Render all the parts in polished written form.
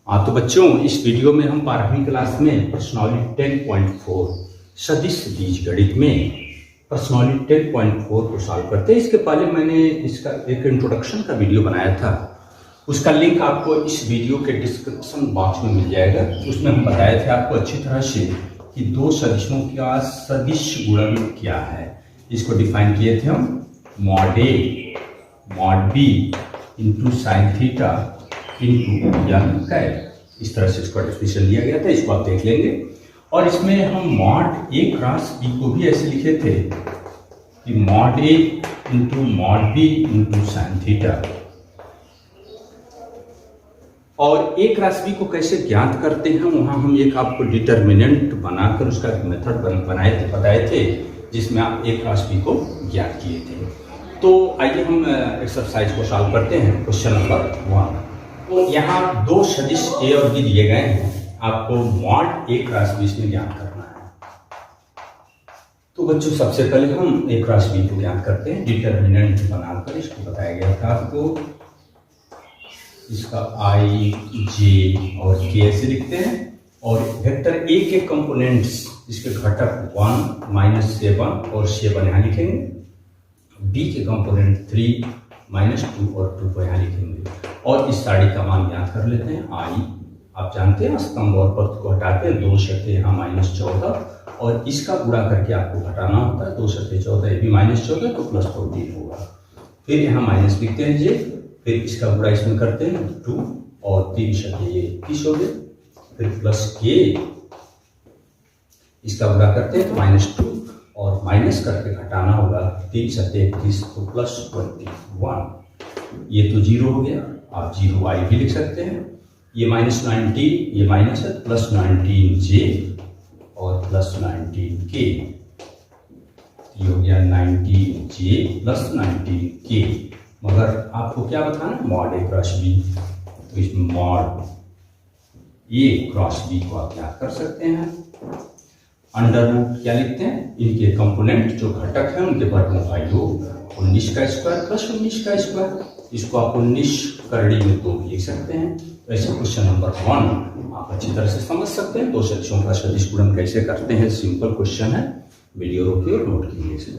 तो बच्चों, इस वीडियो में हम 12वीं क्लास में पर्सनालिटी 10.4 सदिश बीजगणित में पर्सनालिटी 10.4 को सॉल्व करते हैं। इसके पहले मैंने इसका एक इंट्रोडक्शन का वीडियो बनाया था, उसका लिंक आपको इस वीडियो के डिस्क्रिप्शन बॉक्स में मिल जाएगा। उसमें हम बताए थे आपको अच्छी तरह से कि दो सदिशों का सदिश गुणन क्या है। इसको डिफाइन किए थे हम mod A mod B into sine theta into n cap. इस तरह से इसका डेफिनेशन लिया गया था, इसको आप देख लेंगे। और इसमें हम मॉड ए क्रॉस बी को भी ऐसे लिखे थे कि mod A into mod B into sine theta. और ए क्रॉस बी को कैसे ज्ञात करते हैं, वहां हम एक आपको डिटर्मिनेंट बनाकर उसका मेथड बताए थे, जिसमें आप ए क्रॉस बी को ज्ञात किए थे। तो आइए हम एक्सरसाइज को सॉल्व करते हैं। Question number 1। तो यहाँ दो सदिश ए और बी दिए गए हैं, आपको मॉड ए क्रॉस बी में ज्ञात करना है। तो बच्चों, सबसे पहले हम ए क्रॉस बी को ज्ञात करते हैं डिटर्मिनेंट बनाकर। इसको बताया गया था आपको, इसका आई जे और के ऐसे लिखते हैं। और वेक्टर ए के कंपोनेंट्स, इसके घटक 1 -7 और 7 यहाँ लिखेंगे। बी के कंपोनेंट 3 -2 और 2 को यहाँ लिखेंगे। और इस साड़ी का मान ज्ञात कर लेते हैं। आई आप जानते हैं, स्तंभ और पद को हटाते हैं, 2 शक्ति यहाँ -14 और इसका गुणा करके आपको घटाना होता है। 2 शक्ति 14, ये भी -14 तो +14 होगा। फिर यहाँ माइनस लिखते हैं जे, फिर इसका गुणा इसमें करते हैं 2 और 3 शक्ति ये 21 हो गए। फिर प्लस के, इसका गुणा करते हैं तो -2 और माइनस करके घटाना होगा 3 शक्ति 31 तो +21। ये तो 0 हो गया, आप 0 आई भी लिख सकते हैं। ये -19, ये माइनस है, +19 जे और +19 के। ये हो गया 19 जे +19 के। मगर आपको क्या बताना, मॉड ए क्रॉस बी। तो इसमें मॉड ए क्रॉस बी को आप क्या कर सकते हैं, अंडर रूट क्या लिखते हैं, इनके कंपोनेंट जो घटक हैं उनके वर्गों का योग 19 का स्क्वायर प्लस 19 का स्क्वायर। इसको आप 19 करड़ी में 2 भी लिख सकते हैं। तो ऐसे क्वेश्चन नंबर 1 आप अच्छी तरह से समझ सकते हैं। दो सदिशों का सदिश गुणन कैसे करते हैं, सिंपल क्वेश्चन है। वीडियो रोकिए और नोट कीजिए इसे।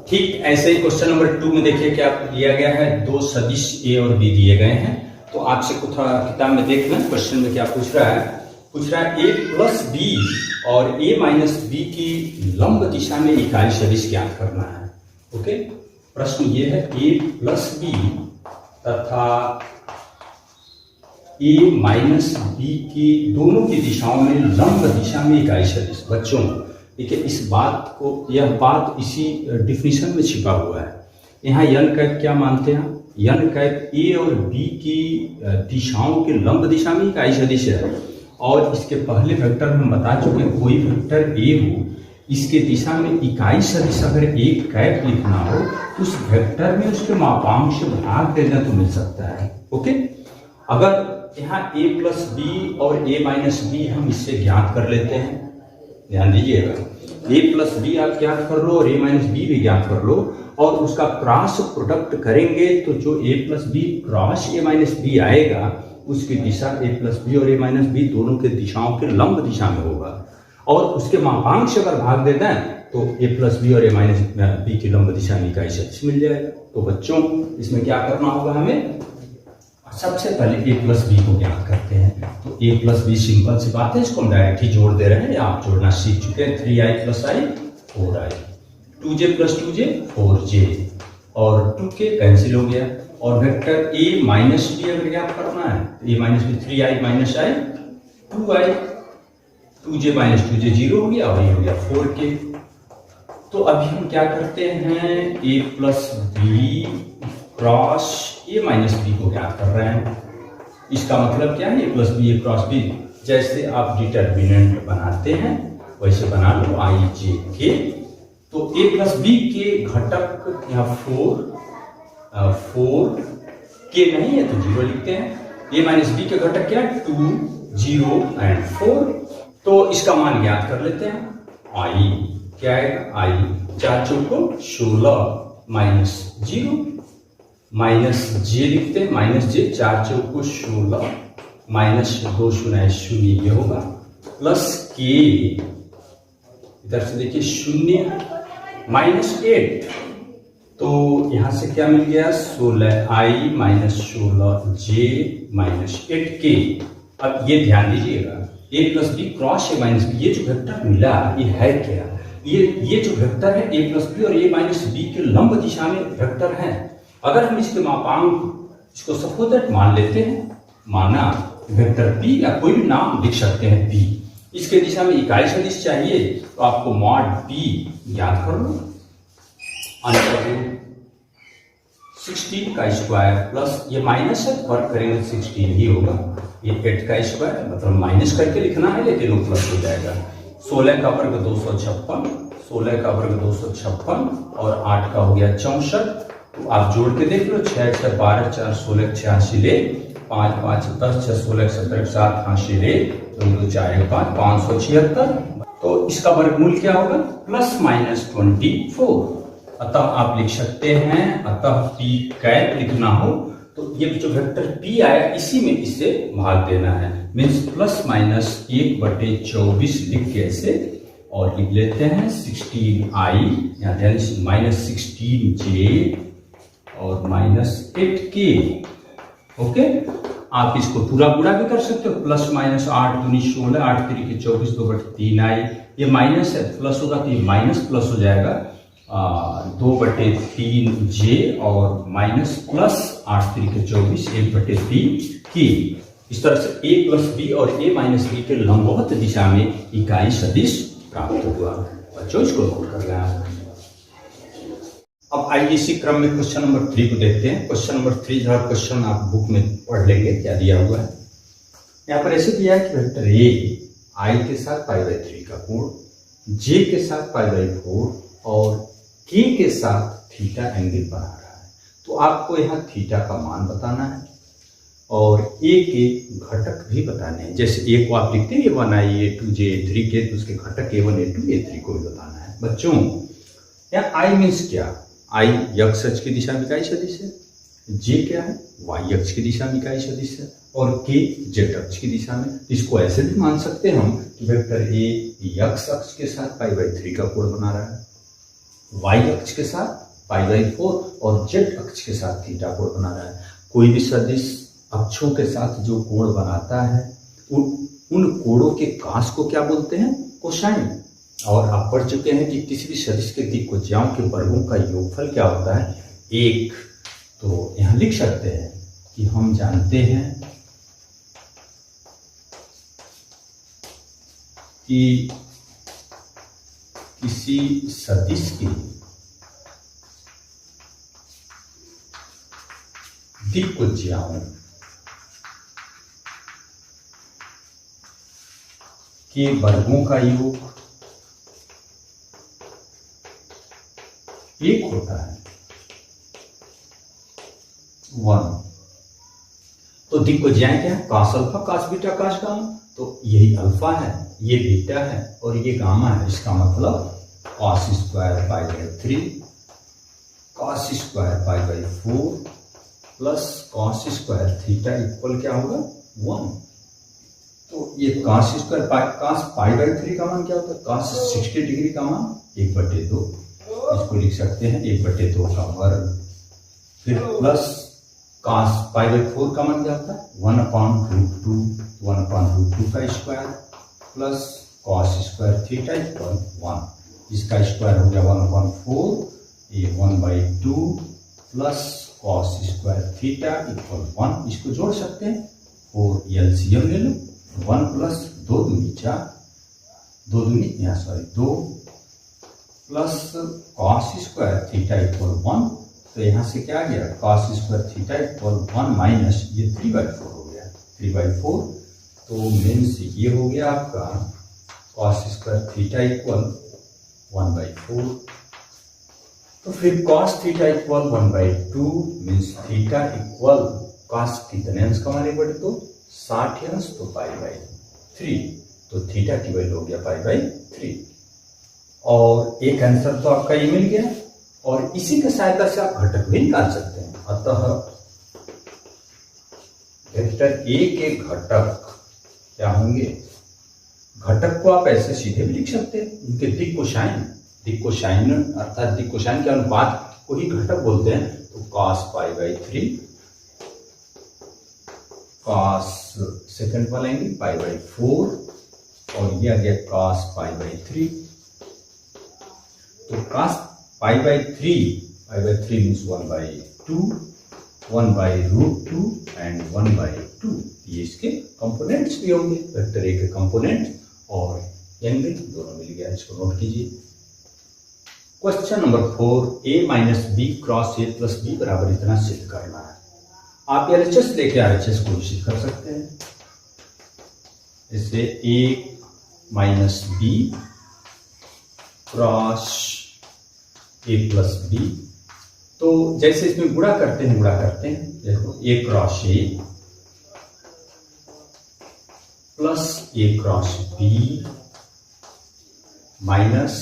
ठीक ऐसे ही क्वेश्चन नंबर 2 में देखिए क्या दिया गया है, दो सदिश ए और बी दिए गए हैं। तो आपसे कुछ किताब में देख लें क्वेश्चन में क्या पूछ रहा है। ए प्लस बी और ए माइनस बी की लंब दिशा में इकाई सदिश ज्ञात करना है। ओके, प्रश्न ये है ए प्लस बी तथा ए माइनस बी की दोनों की दिशाओं में लंब दिशा में इकाई सदिश। बच्चों देखिए, इस बात को, यह बात इसी डिफिनीशन में छिपा हुआ है। यहाँ यन कैप क्या मानते हैं, यन कैप ए और बी की दिशाओं के लंब दिशा में इकाई सदिश है। और इसके पहले वेक्टर में हम बता चुके हैं, कोई वेक्टर ए हो, इसके दिशा में इकाई सदिश अगर एक कैप लिखना हो, उस वेक्टर में उसके मापांक से भाग देना तो मिल सकता है। ओके, अगर यहाँ ए प्लस बी और ए माइनस बी हम इससे ज्ञात कर लेते हैं, ध्यान दीजिएगा, ए प्लस बी आप ज्ञात कर लो और ए माइनस बी भी ज्ञात कर लो, और उसका क्रॉस प्रोडक्ट करेंगे तो जो A plus B cross A minus B आएगा, उसकी दिशा ए प्लस बी और ए माइनस बी दोनों के दिशाओं के लंब दिशा में होगा। और उसके मापांक से अगर भाग देते हैं तो ए प्लस बी और ए माइनस बी की लंब दिशा में इकाई सदिश मिल जाएगा। तो बच्चों, इसमें क्या करना होगा हमें, सबसे पहले ए प्लस बी को ज्ञात करते हैं। तो ए प्लस बी सिंपल सी बात है, इसको हम डायरेक्ट ही जोड़ दे रहे हैं, आप जोड़ना सीख चुके हैं। 3i + i 4i, 2j + 2j 4j और 2k कैंसिल हो गया। और वेक्टर ए माइनस बी अगर ज्ञात करना है, ए minus B 3i - i 2i, 2j - 2j 0 हो गया और ये हो गया 4k। तो अभी हम क्या करते हैं, A plus B cross A minus B को ज्ञात कर रहे हैं। इसका मतलब क्या है, A plus B A cross B. जैसे आप डिटर्मिनेंट बनाते हैं वैसे बना लो, आई जे के। तो ए प्लस बी के घटक यहाँ 4 के नहीं है तो 0 लिखते हैं। ए माइनस बी के घटक क्या है, 2, 0 और 4। तो इसका मान ज्ञात कर लेते हैं। आई क्या है, आई 4 चौको 16 -0 माइनस जे लिखते हैं, -j 4 चौको 16 -2 शून्य 0 ये होगा, प्लस के इधर से देखिए 0 -8, तो यहां से क्या मिल गया 16i - 16j - 8k। अब ये ध्यान दीजिएगा a plus B cross a minus b, ये जो वेक्टर मिला ये है क्या, ये जो वेक्टर है a प्लस बी और a माइनस बी के लंब दिशा में वेक्टर है। अगर हम इसके मापांक इसको सपोज दैट मान लेते हैं, माना वेक्टर p या कोई भी नाम लिख सकते हैं p, इसके दिशा में इकाई सदिश चाहिए तो आपको मॉड p याद कर लो, अंडर 16 का स्क्वायर प्लस ये माइनस है, वर्क करेंगे 16 ही होगा, ये 8 का स्क्वायर मतलब माइनस करके लिखना है लेकिन वो प्लस हो जाएगा। 16 का वर्ग 256, 16 का वर्ग 256 और 8 का हो गया 64, तो आप जोड़ के देख लो 6 6 12 4 16 86 ले, 5 5 10 6 16 17 7 88 ले, 2 4 5 576, तो इसका वर्गमूल क्या होगा ±24। अतः आप लिख सकते हैं, अतः p कैप लिखना हो तो ये जो वेक्टर p आया इसी में इसे भाग देना है, मीन्स ±1/24 लिख के ऐसे और लिख लेते हैं 16i यहाँ ध्यान -16j और -8k। ओके, आप इसको पूरा गुणा भी कर सकते हो, +-8 दूनी 16, 8 3 24, 2/3i, ये माइनस है प्लस होगा तो ये माइनस प्लस हो जाएगा 2/3j और माइनस प्लस 8 3 24 1/3k। इस तरह से a प्लस बी और a माइनस बी के लंबवत दिशा में इकाई सदिश प्राप्त हुआ। बच्चों इसको नोट कर लें। अब आइए इसी क्रम में क्वेश्चन नंबर 3 को देखते हैं। क्वेश्चन नंबर 3 हर क्वेश्चन आप बुक में पढ़ लेंगे क्या दिया हुआ है। यहाँ पर ऐसे दिया है कि वेक्टर a i के साथ π/3 का कोण, j के साथ π/4 और k के साथ थीटा एंगल बना रहा है। तो आपको यहाँ थीटा का मान बताना है और a के घटक भी बताने हैं। जैसे a को आप लिखते हैं a1i a2j a3k, तो उसके घटक a1 a2 a3 को भी बताना है। बच्चों यहाँ i मीन्स क्या, i x अक्ष की दिशा में इकाई सदिश है, j क्या है y अक्ष की दिशा में इकाई सदिश है और k z अक्ष की दिशा में। इसको ऐसे भी मान सकते हैं हम कि वेक्टर a x अक्ष के साथ π/3 का कोण बना रहा है, y अक्ष के साथ π/4 और z अक्ष के साथ थीटा कोण बना रहा है। कोई भी सदिश अक्षों के साथ जो कोण बनाता है उन कोणों के कास को क्या बोलते हैं, कोसाइन। और आप पढ़ चुके हैं कि किसी भी सदिश के दिक्भुजाओं के वर्गों का योगफल क्या होता है 1। तो यहां लिख सकते हैं कि हम जानते हैं कि किसी सदिश के दिक्भुजाओं के वर्गों का योग 1 होता है 1। तो दिक्भुजाएं क्या है, कास अल्फा कास बीटा कास गामा, तो यही अल्फा है, ये बीटा है और ये गामा है। इसका मतलब cos square π/3 cos square π/4 plus cos square theta equal क्या होगा 1। तो ये cos स्क्वायर cos π/3 का मान क्या होता है, cos 60 डिग्री का मान 1/2, इसको लिख सकते हैं 1/2 का वर्ग, फिर प्लस cos π/4 का मान क्या होता है 1/√2 1/√2 का square plus cos square theta equal 1, इसका स्क्वायर हो गया 1/4, ये 1/2 plus cos square theta equal 1, इसको जोड़ सकते हैं और एलसीएम ले लो, 1 प्लस 2 दूनी 4, 2 दूनी 2 plus cos square theta equal 1, तो यहाँ से क्या आ गया cos square theta equal 1 minus ये 3/4 हो गया 3/4, तो मीन्स ये हो गया आपका cos स्क्वायर थीटा इक्वल 1/4। तो फिर cos theta equal 1/2 means theta equal cos कितने अंश का मान 1/2 60 अंश, तो π/3, तो थीटा की वैल्यू हो गया π/3। और एक आंसर तो आपका ये मिल गया और इसी की सहायता से आप घटक भी निकाल सकते हैं। अतः वेक्टर ए के घटक क्या होंगे? घटक को आप ऐसे सीधे भी लिख सकते हैं, उनके दिक कोसाइन अर्थात दिक कोसाइन के अनुपात को ही घटक बोलते हैं। तो cos π/3 cos सेकंड वाला लेंगे π/4 और ये आ गया cos π/3। तो cos π/3 मीन्स 1/2 1/√2 एंड 1/2। ये इसके कंपोनेंट्स भी होंगे, वेक्टर ए के कंपोनेंट और एंगल दोनों मिल गया, इसको नोट कीजिए। Question number 4, a minus B cross a plus b बराबर इतना सिद्ध करना है। आप एलएचएस लेके आरएचएस को सिद्ध कर सकते हैं। इससे a minus B cross a plus B, तो जैसे इसमें गुणा करते हैं देखो a cross a plus a cross b minus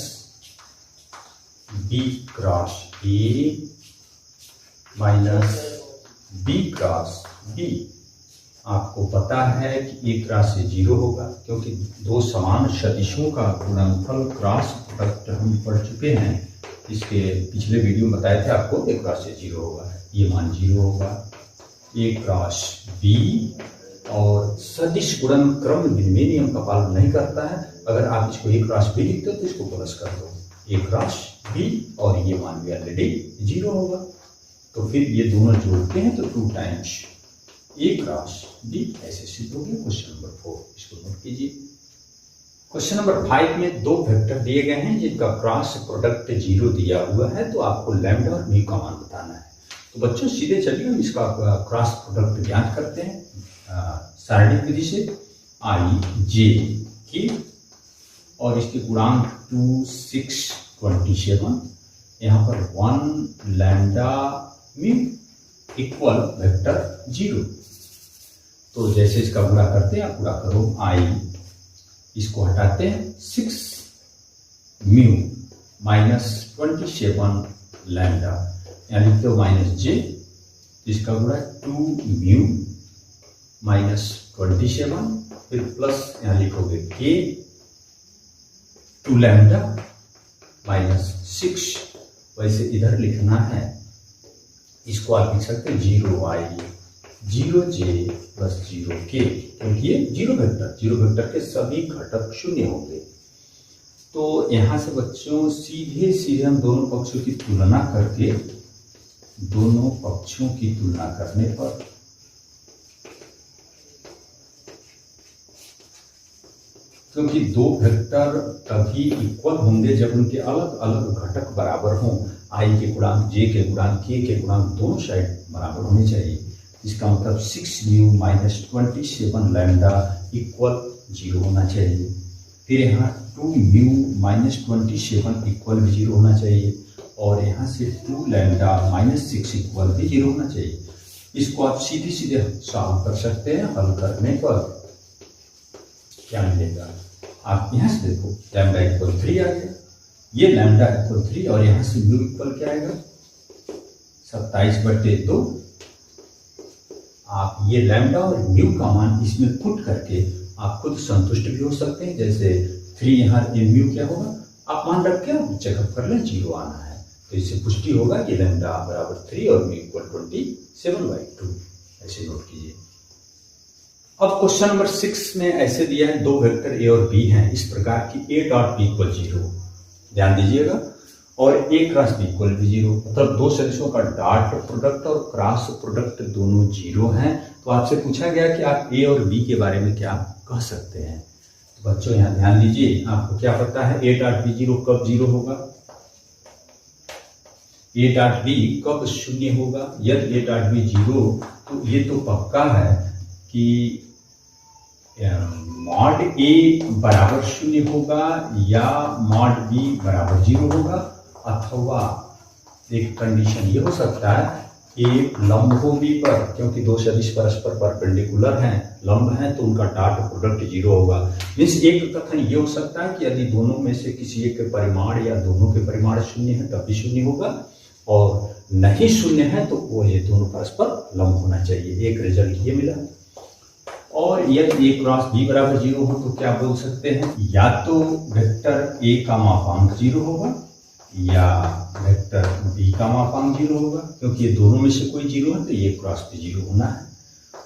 b cross a minus b cross b। आपको पता है कि a क्रॉस a 0 होगा, क्योंकि दो समान सदिशों का गुणनफल क्रॉस प्रोडक्ट हम पढ़ चुके हैं। इसके पिछले वीडियो में बताए थे आपको a क्रॉस a 0 होगा, ये मान 0 होगा। a क्रॉस b और सदिश गुणन क्रम विनिमय नियम का पालन नहीं करता है। अगर आप इसको a क्रॉस b लिखते हो तो इसको प्लस कर दो, a क्रॉस b और ये मान भी ऑलरेडी 0 होगा। तो फिर ये दोनों जोड़ते हैं तो 2 टाइम्स a क्रॉस b ऐसे सिद्ध हो गया। क्वेश्चन नंबर 4 इसको नोट कीजिए। क्वेश्चन नंबर 5 में दो वेक्टर दिए गए हैं जिनका क्रॉस प्रोडक्ट 0 दिया हुआ है, तो आपको लैम्डा और म्यू का मान बताना है। तो बच्चों सीधे चलिए हम इसका क्रॉस प्रोडक्ट ज्ञात करते हैं सारणिक विधि से। i j की और इसके गुणांक 2 6 27, यहाँ पर 1 लैम्डा म्यू इक्वल वेक्टर 0। तो जैसे इसका गुणा करते हैं, आप गुणा करो i, इसको हटाते हैं 6 म्यू माइनस 27 लैम्डा, यहाँ लिखते हो माइनस j, इसका गुणा 2 म्यू माइनस 27, फिर प्लस यहाँ लिखोगे k 2 लैम्डा माइनस 6। वैसे इधर लिखना है, इसको आप लिख सकते हैं 0i 0j प्लस 0k, क्योंकि ये जीरो वेक्टर के सभी घटक शून्य होंगे। तो यहां से बच्चों सीधे हम दोनों पक्षों की तुलना करने पर क्योंकि दो वेक्टर तभी इक्वल होंगे जब उनके अलग अलग घटक बराबर हों। i के गुणांक, j के गुणांक, k के गुणांक दोनों साइड बराबर होने चाहिए। इसका मतलब 6 म्यू माइनस 27 लैम्डा इक्वल 0 होना चाहिए। फिर यहाँ 2 म्यू माइनस 27 इक्वल भी 0 होना चाहिए, और यहाँ से 2 लैम्डा माइनस 6 इक्वल भी 0 होना चाहिए। इसको आप सीधे सॉल्व कर सकते हैं। हल करने पर क्या मिलेगा, आप यहाँ से देखो लैम्डा इक्वल 3 आ गया, ये लैम्डा इक्वल 3 और यहाँ से म्यू इक्वल क्या आएगा 27/2। आप ये लैम्डा और म्यू का मान इसमें पुट करके आप खुद संतुष्ट भी हो सकते हैं। जैसे 3 यहाँ ये म्यू क्या होगा, आप मान रख के चेकअप कर लें 0 आना है, तो इससे पुष्टि होगा कि लैम्डा बराबर 3 और म्यू इक्वल 27/2। ऐसे नोट कीजिए। अब क्वेश्चन नंबर 6 में ऐसे दिया है, दो वेक्टर a और b हैं इस प्रकार की a डॉट b इक्वल 0, ध्यान दीजिएगा, और a क्रॉस b इक्वल भी 0, मतलब दो सदिशों का डॉट प्रोडक्ट और क्रॉस प्रोडक्ट दोनों 0 हैं। तो आपसे पूछा गया कि आप a और b के बारे में क्या कह सकते हैं। तो बच्चों यहाँ ध्यान दीजिए, आपको क्या पता है a डॉट b 0 कब 0 होगा, a डॉट b कब शून्य होगा। यदि a डॉट b 0, तो ये तो पक्का है कि मॉड a बराबर 0 होगा या मॉड b बराबर 0 होगा, अथवा एक कंडीशन ये हो सकता है एक लंब हो b पर, क्योंकि दो सदिश परस्पर परपेंडिकुलर हैं, लंब हैं, तो उनका डॉट प्रोडक्ट 0 होगा। मीन्स एक कथन ये हो सकता है कि यदि दोनों में से किसी एक के परिमाण या दोनों के परिमाण शून्य है तब भी शून्य होगा, और नहीं शून्य है तो वो ये दोनों परस्पर लंब होना चाहिए। एक रिजल्ट ये मिला। और यदि ए क्रॉस बी बराबर 0 हो तो क्या बोल सकते हैं, या तो वेक्टर ए का मापांक 0 होगा या वेक्टर बी का मापांक 0 होगा, क्योंकि ये दोनों में से कोई 0 है तो ए क्रॉस बी 0 होना है।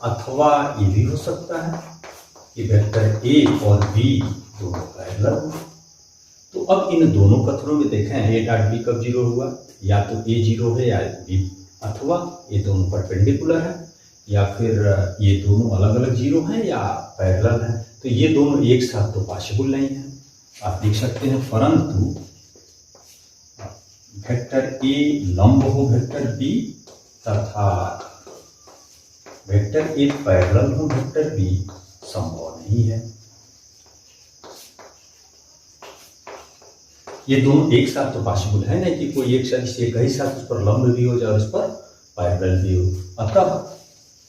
अथवा ये भी हो सकता है कि वेक्टर ए और बी दोनों पैरेलल हो। तो अब इन दोनों कथनों में देखें ए डॉट बी कब 0 हुआ, या तो ए 0 है या बी, अथवा ये दोनों परपेंडिकुलर है या फिर ये दोनों अलग अलग 0 हैं या पैरेलल हैं। तो ये दोनों एक साथ तो पॉसिबल नहीं है, आप देख सकते हैं। परंतु वेक्टर ए लंब हो वेक्टर बी तथा वेक्टर ए पैरेलल हो वेक्टर बी संभव नहीं है। ये दोनों एक साथ तो पॉसिबल है नहीं कि कोई एक सदिश एक ही साथ उस पर लंब भी हो जाए और उस पर पैरेलल भी हो। अतः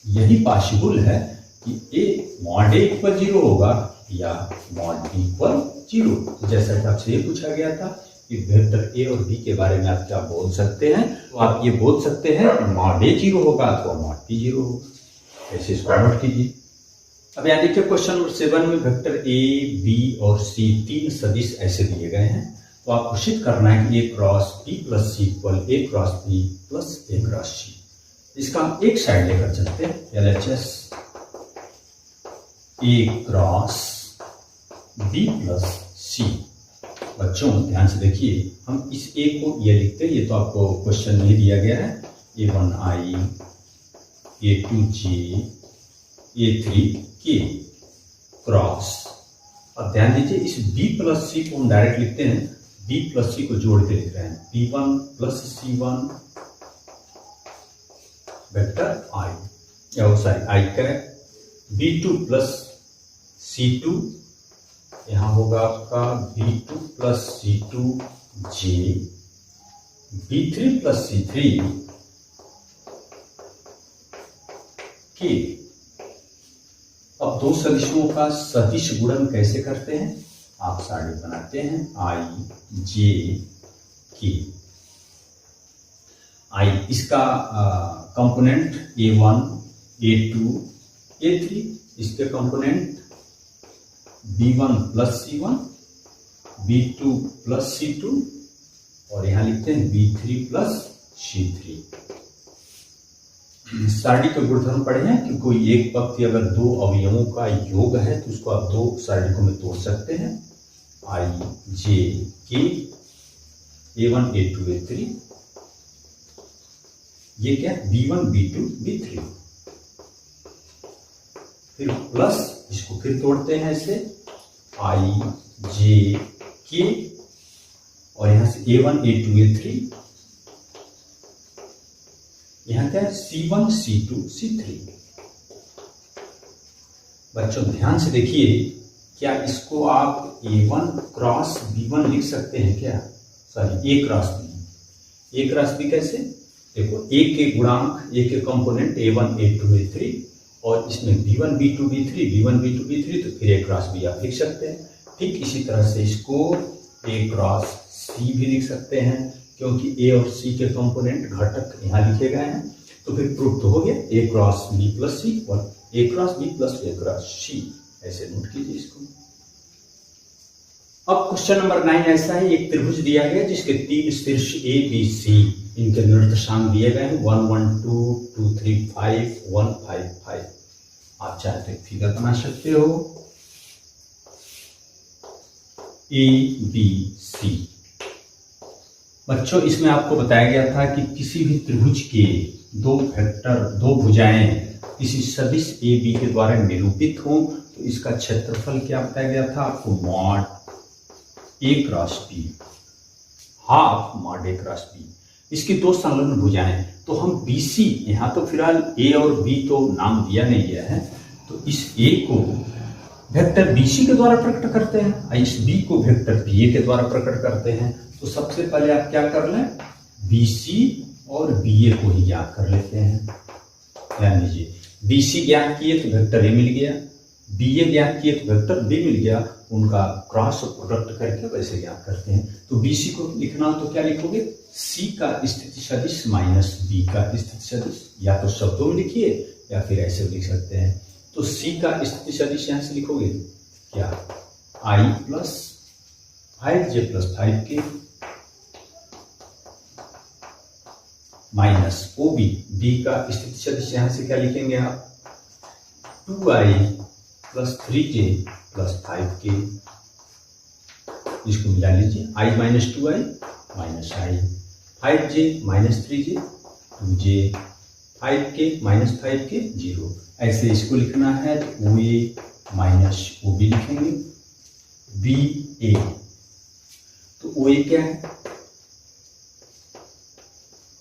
यही पॉसिबल है कि ए मॉड ए इक्वल 0 होगा या मॉड बी इक्वल 0। तो जैसा कि आपसे ये पूछा गया था कि वेक्टर ए और बी के बारे में आप क्या बोल सकते हैं, तो आप ये बोल सकते हैं मॉड ए 0 होगा अथवा मॉड बी 0 होगा। ऐसे इसको नोट कीजिए। अब यहाँ देखिए क्वेश्चन नंबर 7 में वेक्टर ए बी और सी तीन सदिश ऐसे दिए गए हैं। तो आपको सिद्ध करना है कि ए क्रॉस बी प्लस सी इक्वल ए क्रॉस बी प्लस ए क्रॉस सी। इसका हम एक साइड लेकर चलते हैं, LHS ए क्रॉस बी प्लस सी। बच्चों ध्यान से देखिए, हम इस ए को ये लिखते हैं, ये तो आपको क्वेश्चन में ही दिया गया है, A1I A2J A3K क्रॉस। अब ध्यान दीजिए इस B प्लस सी को हम डायरेक्ट लिखते हैं, B प्लस सी को जोड़ के लिख रहे हैं, B1 plus C1 vector I, I cap, B2 plus C2, यहां होगा आपका B2 plus C2J, B3 plus C3 K। अब दो सदिशों का सदिश गुणन कैसे करते हैं, आप साइड बनाते हैं I J K। I इसका कंपोनेंट A1 A2 A3, इसके component B1 plus C1 B2 plus C2 और यहां लिखते हैं B3 प्लस C3। सारणी के गुणधर्म पढ़े हैं कि कोई एक पंक्ति अगर दो अवयवों का योग है तो उसको आप दो सारणिकों में तोड़ सकते हैं, I J K A1 A2 A3, ये क्या B1 B2 B3, फिर प्लस इसको फिर तोड़ते हैं ऐसे I J K और यहां से A1 A2 A3, यहां क्या है C1 C2 C3। बच्चों ध्यान से देखिए, क्या इसको आप A1 क्रॉस B1 लिख सकते हैं क्या, sorry A cross B। A cross B कैसे, देखो A के गुणांक A के कंपोनेंट A1 A2 A3 और इसमें B1 B2 B3 B1 B2 B3, तो फिर A क्रॉस B आप लिख सकते हैं। ठीक इसी तरह से इसको A क्रॉस C भी लिख सकते हैं, क्योंकि A और C के कंपोनेंट घटक यहाँ लिखे गए हैं। तो फिर प्रूफ तो हो गया A cross B plus C और A cross B plus A cross C। ऐसे नोट कीजिए इसको। अब क्वेश्चन नंबर 9 ऐसा है, एक त्रिभुज दिया गया जिसके तीन शीर्ष A B C, इनके निर्देशांक दिए गए हैं 1 1 2 2 3 5 1 5 5। आप चाहे तो एक फिगर बना सकते हो A B C। बच्चों इसमें आपको बताया गया था कि किसी भी त्रिभुज के दो भुजाएं किसी सदिश ए बी के द्वारा निरूपित हों तो इसका क्षेत्रफल क्या बताया गया था आपको, mod A cross B, half mod A cross B. इसकी दो संलग्न भुजाएं, तो हम बी सी, यहां तो फिलहाल ए और बी तो नाम दिया नहीं गया है, तो इस ए को वेक्टर बी सी के द्वारा प्रकट करते हैं और इस बी को वेक्टर बी ए के द्वारा प्रकट करते हैं। तो सबसे पहले आप क्या कर लें, बी सी और बी ए को ही ज्ञात कर लेते हैं। ध्यान दीजिए, बी सी ज्ञात किए तो वेक्टर ए मिल गया, बी ए ज्ञात किए तो वेक्टर बी मिल गया, उनका क्रॉस प्रोडक्ट करके वैसे ज्ञात करते हैं। तो बी सी को लिखना हो तो क्या लिखोगे, सी का स्थिति सदिश माइनस बी का स्थिति सदिश, या तो शब्दों में लिखिए या फिर ऐसे लिख सकते हैं। तो सी का स्थिति सदिश यहां से लिखोगे क्या, I plus 5j plus 5k minus OB, B का स्थिति सदिश यहां से क्या लिखेंगे आप, 2i plus 3j plus 5k, इसको मिला लीजिए, i minus 2i minus i, 5j minus 3j 2j, 5k minus 5k 0। ऐसे इसको लिखना है तो OA माइनस OB लिखेंगे, BA, तो OA क्या है,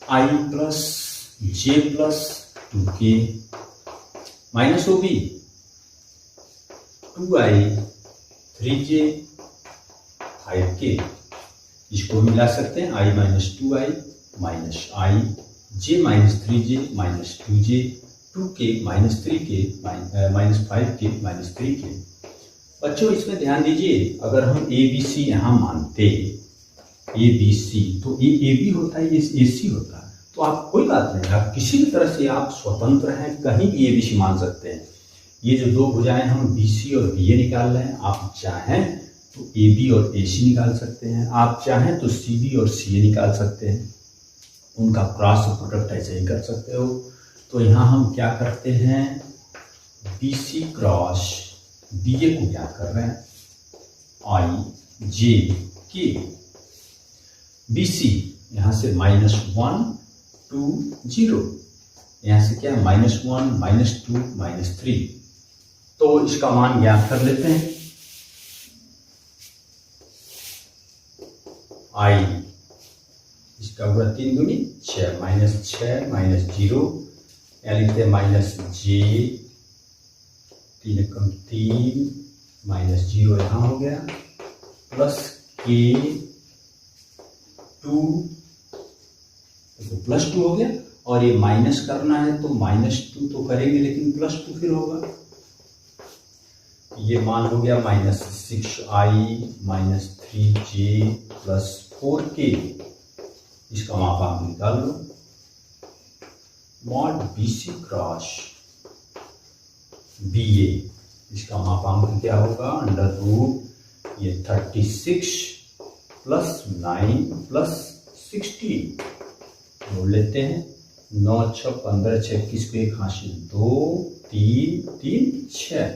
I plus J plus 2k minus OB 2i 3j 5k, इसको मिला सकते हैं, i minus 2i minus i, j minus 3j minus 2j, 2k minus 3k minus 5k minus 3k। बच्चों इसमें ध्यान दीजिए, अगर हम ABC यहाँ मानते ABC तो ये AB होता है, ये AC होता है, तो आप कोई बात नहीं, आप किसी भी तरह से आप स्वतंत्र हैं, कहीं भी ABC मान सकते हैं। ये जो दो भुजाएं हम BC और BA निकाल रहे हैं, आप चाहें तो AB और AC निकाल सकते हैं, आप चाहें तो CB और CA निकाल सकते हैं, उनका क्रॉस प्रोडक्ट ऐसे ही कर सकते हो। तो यहाँ हम क्या करते हैं, BC क्रॉस BA को क्या कर रहे हैं, I J K, BC यहाँ से -1 2 0, यहाँ से क्या है -1 -2 -3, तो इसका मान ज्ञात कर लेते हैं। I इसका पूरा 3 दूनी 6 -6 -0, या लिखते हैं -j 3 कम 3 -0 यहाँ हो गया, प्लस k 2, तो +2 हो गया, और ये माइनस करना है तो -2 तो करेंगे लेकिन +2 फिर होगा, ये मान हो गया -6i -3j प्लस 4k, इसका मापांक निकाल लो, मॉड BC क्रॉस BA, इसका मापांक क्या होगा, √ ये 36 प्लस 9 प्लस 16, जोड़ लेते हैं, 9 6 15 6 21 को 1 हासिल 2 3 3 6,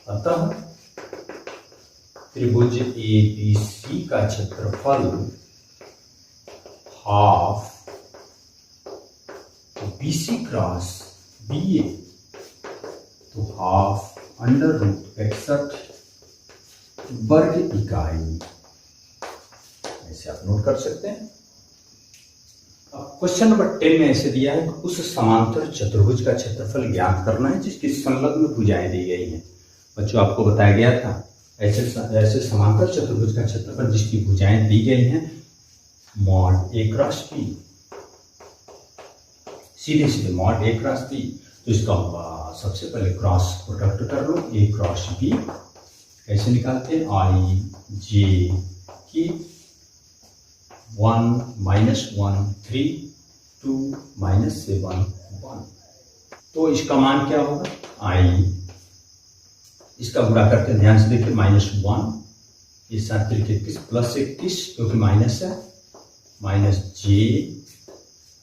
अतः त्रिभुज ABC का क्षेत्रफल हाफ तो BC क्रॉस BA, तो हाफ √61 वर्ग इकाई, ऐसे आप नोट कर सकते हैं। अब क्वेश्चन नंबर 10 में ऐसे दिया है, उस समांतर चतुर्भुज का क्षेत्रफल ज्ञात करना है जिसकी संलग्न भुजाएं दी गई हैं। बच्चों आपको बताया गया था, ऐसे समांतर चतुर्भुज का क्षेत्रफल जिसकी भुजाएं दी गई हैं, मॉड A क्रॉस B, सीधे सीधे मॉड A क्रॉस B, तो इसका सबसे पहले क्रॉस प्रोडक्ट कर लो, A क्रॉस B कैसे निकालते हैं, I J K 1 -1 3 2 -7 1, तो इसका मान क्या होगा, I, इसका गुणा करके ध्यान से देखिए, -1 ये 7 × 21 प्लस 21 क्योंकि माइनस है, -j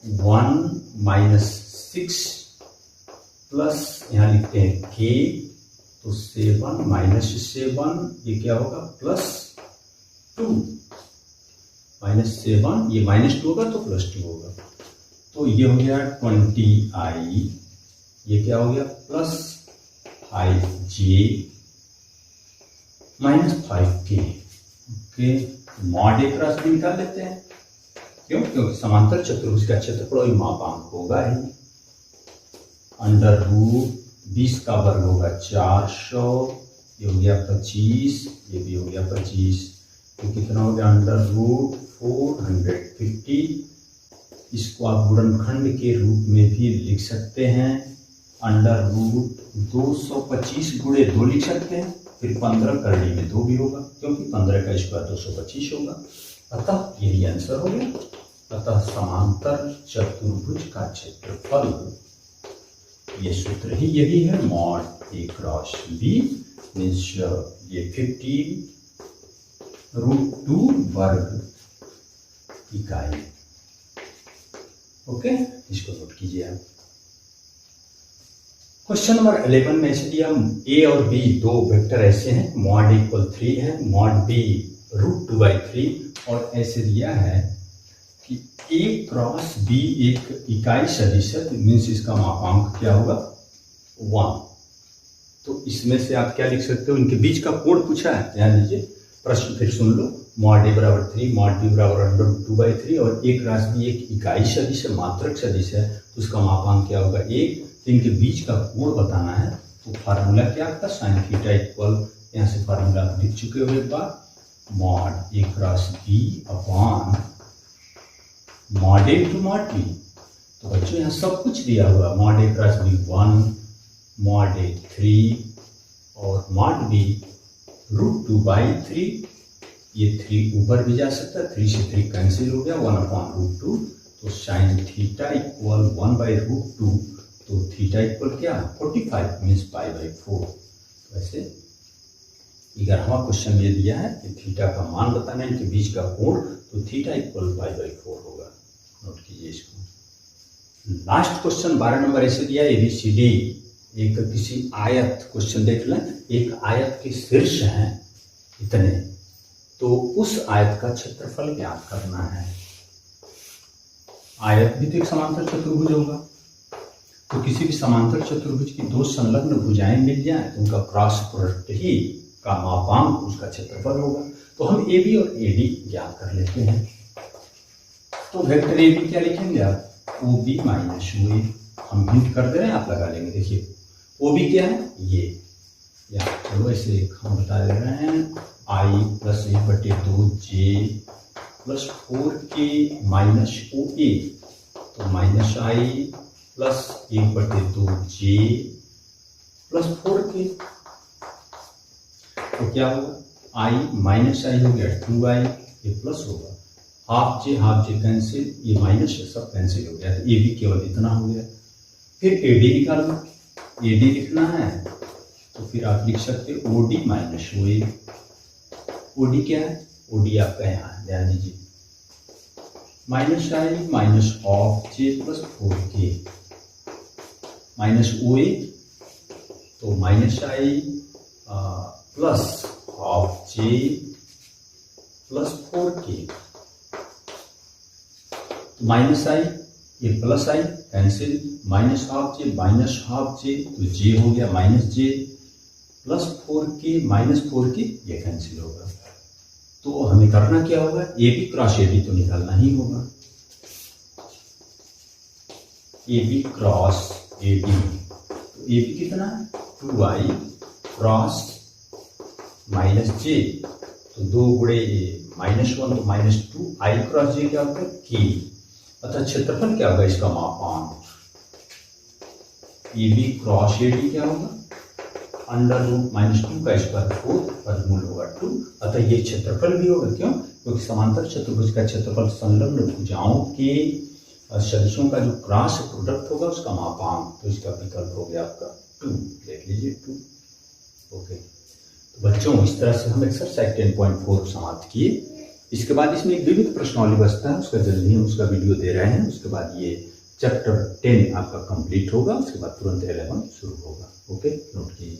1 -6 प्लस यहाँ लिखते हैं k, तो 7 -7 ये क्या होगा, +2, -7 ये -2 होगा तो +2 होगा, तो ये हो गया 20i, ये क्या हो गया, +5j -5k, okay, mod A cross B निकाल लेते हैं, क्यों, क्योंकि समांतर चतुर्भुज का क्षेत्रफल मापांक होगा ही, √20 का वर्ग होगा 400, ये हो गया 25, ये भी हो गया 25, तो कितना हो गया, √450, इसको आप गुणनखंड के रूप में भी लिख सकते हैं, √225 × 2 लिख सकते हैं, फिर 15 करने में 2 भी होगा क्योंकि 15 का स्क्वायर 225 होगा, अतः यही आंसर हो गया। अतः समांतर चतुर्भुज का क्षेत्रफल ये सूत्र ही यही है, mod A cross B means ये 15√2 वर्ग इकाई। ओके, इसको नोट कीजिए आप। क्वेश्चन नंबर 11 में ऐसे दिया ए और बी दो वेक्टर ऐसे हैं, मॉड इक्वल 3 है, मॉड बी √2/3 और ऐसे दिया है कि ए क्रॉस बी एक इकाई सदिश है, मीन्स इसका मापांक क्या होगा 1। तो इसमें से आप क्या लिख सकते हो, इनके बीच का कोण पूछा है, ध्यान दीजिए, प्रश्न फिर सुन लो। मॉड ए बराबर 3, मॉड बी बराबर √2/3 और ए क्रॉस बी एक इकाई सदिश है, मात्रक सदिश है, तो उसका मापांक क्या होगा 1। तो इनके बीच का कोण बताना है, तो फार्मूला क्या आपका साइन थीटा इक्वल, यहाँ से फार्मूला लिख चुके हो एक बार, mod A cross B upon mod A to mod B. तो बच्चों यहाँ सब कुछ दिया हुआ, mod A cross B 1, mod A 3 और मॉड बी √2/3। ये 3 ऊपर भी जा सकता है, 3 से 3 कैंसिल हो गया, 1/√2। तो साइन थीटा इक्वल 1/√2, तो थीटा इक्वल क्या 45 मीन्स π/4। तो ऐसे 11वां क्वेश्चन ये दिया है कि थीटा का मान बताना है, इनके बीच का कोण, तो थीटा इक्वल π/4 होगा। नोट कीजिए इसको। लास्ट क्वेश्चन 12 नंबर ऐसे दिया ABCD, एक किसी आयत, क्वेश्चन देख लें, एक आयत के शीर्ष हैं इतने, तो उस आयत का क्षेत्रफल ज्ञात करना है। आयत भी तो एक समांतर चतुर्भुज होगा, तो किसी भी समांतर चतुर्भुज की दो संलग्न भुजाएं मिल जाए तो उनका क्रॉस प्रोडक्ट ही का मापांक उसका क्षेत्रफल होगा। तो हम AB और AD ज्ञात कर लेते हैं। तो वेक्टर AB क्या लिखेंगे आप, OB माइनस OA। हम हिंट कर दे रहे हैं, आप लगा लेंगे। देखिए OB क्या है, ये या चलो ऐसे हम बता दे रहे हैं, I + 1/2J + 4K minus OA। तो माइनस I + 1/2J + 4K। तो क्या होगा, I माइनस I हो गया 2I, ये प्लस होगा, हाफ J कैंसिल, ये माइनस है, सब कैंसिल हो गया, तो AB केवल इतना हो गया। फिर AD निकालना, AD लिखना है तो फिर आप लिख सकते हो OD माइनस OA। OD क्या है, OD आपका यहाँ है, ध्यान दीजिए, minus I minus half J + 4K minus OA, तो minus I plus half J + 4K। Minus I ये plus I cancel, minus half J minus half J, तो J हो गया minus J + 4K minus 4K, ये cancel होगा। तो हमें करना क्या होगा, AB क्रॉस AD तो निकालना ही होगा। AB क्रॉस AD, तो AB कितना है 2I क्रॉस माइनस J, तो 2 गुणे -1 तो -2I क्रॉस J क्या होगा K। अतः क्षेत्रफल क्या होगा इसका मापांक, AB क्रॉस AD क्या होगा, √-2 का स्क्वायर 4 वर्गमूल होगा 2। अतः ये क्षेत्रफल भी होगा, क्यों, क्योंकि समांतर चतुर्भुज का क्षेत्रफल संलग्न भुजाओं के सदिशों का जो क्रॉस प्रोडक्ट होगा उसका मापांक, तो इसका विकल्प हो गया आपका 2। देख लीजिए 2। ओके, तो बच्चों इस तरह से हम एक्सरसाइज 10.4 समाप्त किए। इसके बाद इसमें एक विविध प्रश्नावली बचता है, उसका जल्दी हम उसका वीडियो दे रहे हैं। उसके बाद ये चैप्टर 10 आपका कंप्लीट होगा, उसके बाद तुरंत 11 शुरू होगा। ओके, नोट कीजिए।